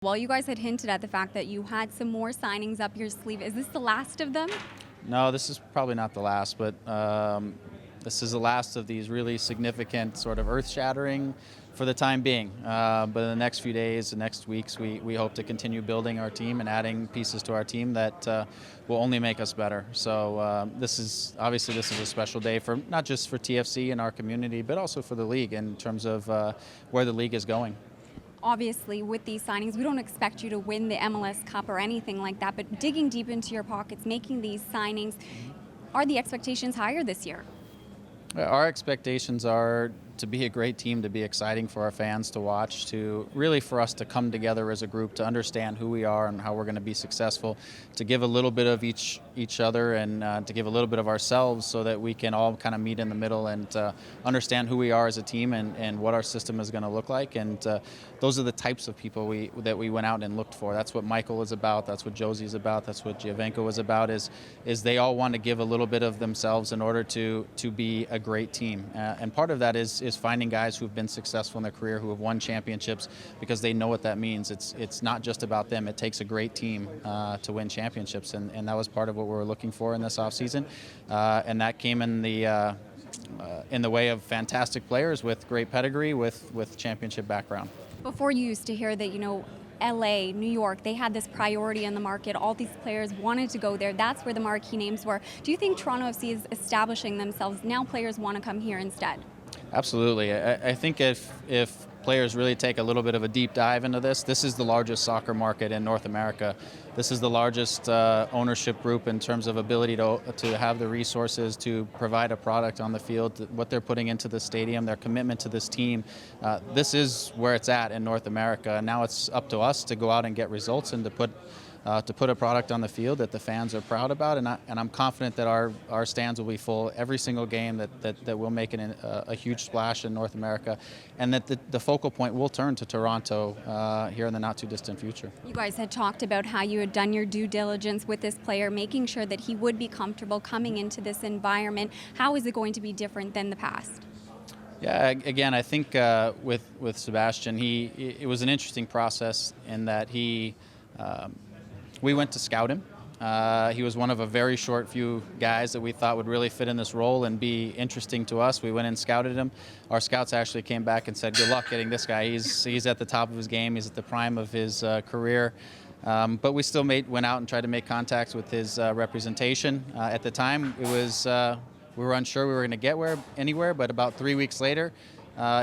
Well, you guys had hinted at the fact that you had some more signings up your sleeve. Is this the last of them? No, this is probably not the last, but this is the last of these really significant, sort of earth-shattering for the time being. But in the next few days, the next weeks, we hope to continue building our team and adding pieces to our team that will only make us better. So this is a special day for not just for TFC and our community, but also for the league in terms of where the league is going. Obviously, with these signings, we don't expect you to win the MLS Cup or anything like that, but digging deep into your pockets, making these signings, are the expectations higher this year? Our expectations are to be a great team, to be exciting for our fans to watch, to really for us to come together as a group, to understand who we are and how we're going to be successful, to give a little bit of each other and to give a little bit of ourselves so that we can all kind of meet in the middle and understand who we are as a team and what our system is going to look like. And those are the types of people that we went out and looked for. That's what Michael is about. That's what Josie is about. That's what Giovinco is about, is they all want to give a little bit of themselves in order to be a great team. And part of that is finding guys who've been successful in their career, who have won championships, because they know what that means. It's not just about them. It takes a great team to win championships, and that was part of what we were looking for in this offseason. And that came in the way of fantastic players with great pedigree, with championship background. Before, you used to hear that, LA, New York, they had this priority in the market. All these players wanted to go there. That's where the marquee names were. Do you think Toronto FC is establishing themselves? Now players want to come here instead? Absolutely. I think if players really take a little bit of a deep dive into this is the largest soccer market in North America. This is the largest ownership group in terms of ability to have the resources to provide a product on the field, what they're putting into the stadium, their commitment to this team. This is where it's at in North America. Now it's up to us to go out and get results and to put a product on the field that the fans are proud about, and I'm confident that our stands will be full every single game, that we'll make a huge splash in North America, and that the focal point will turn to Toronto here in the not too distant future. You guys had talked about how you had done your due diligence with this player, making sure that he would be comfortable coming into this environment. How is it going to be different than the past? Yeah, again, I think with Sebastian, it was an interesting process in that we went to scout him. He was one of a very short few guys that we thought would really fit in this role and be interesting to us. We went and scouted him. Our scouts actually came back and said, good luck getting this guy. He's at the top of his game. He's at the prime of his career. But we still went out and tried to make contacts with his representation. At the time, it was we were unsure we were going to get anywhere, but about 3 weeks later,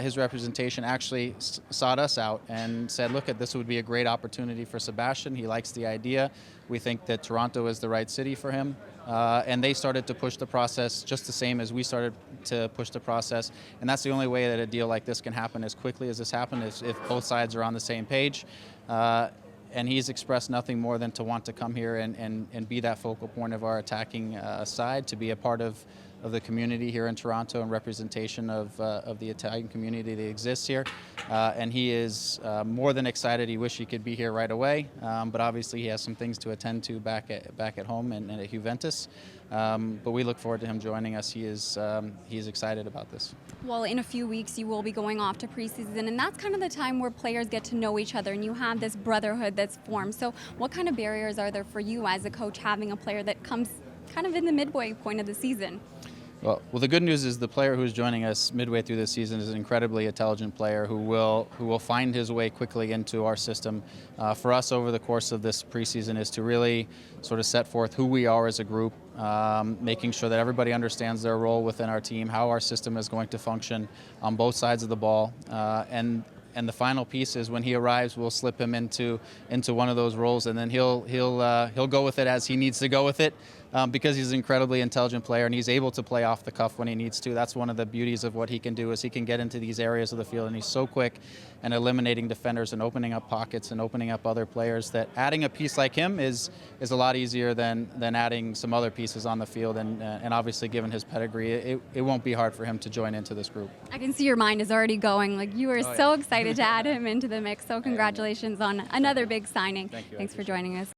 his representation actually sought us out and said, look, this would be a great opportunity for Sebastian. He likes the idea. We think that Toronto is the right city for him. And they started to push the process just the same as we started to push the process. And that's the only way that a deal like this can happen as quickly as this happened, is if both sides are on the same page. And he's expressed nothing more than to want to come here and be that focal point of our attacking side, to be a part of the community here in Toronto and representation of the Italian community that exists here. And he is more than excited. He wished he could be here right away, but obviously he has some things to attend to back at home and at Juventus. But we look forward to him joining us. He is excited about this. Well, in a few weeks you will be going off to preseason, and that's kind of the time where players get to know each other and you have this brotherhood that's formed. So what kind of barriers are there for you as a coach, having a player that comes kind of in the midway point of the season? Well, the good news is the player who's joining us midway through this season is an incredibly intelligent player who will find his way quickly into our system. For us, over the course of this preseason, is to really sort of set forth who we are as a group, making sure that everybody understands their role within our team, how our system is going to function on both sides of the ball, and the final piece is when he arrives, we'll slip him into one of those roles, and then he'll go with it as he needs to go with it, because he's an incredibly intelligent player and he's able to play off the cuff when he needs to. That's one of the beauties of what he can do, is he can get into these areas of the field, and he's so quick and eliminating defenders and opening up pockets and opening up other players, that adding a piece like him is a lot easier than adding some other pieces on the field. And obviously, given his pedigree, it won't be hard for him to join into this group. I can see your mind is already going. Like, you are so excited to add him into the mix. So congratulations on another big signing. Thank you. Thanks for joining us.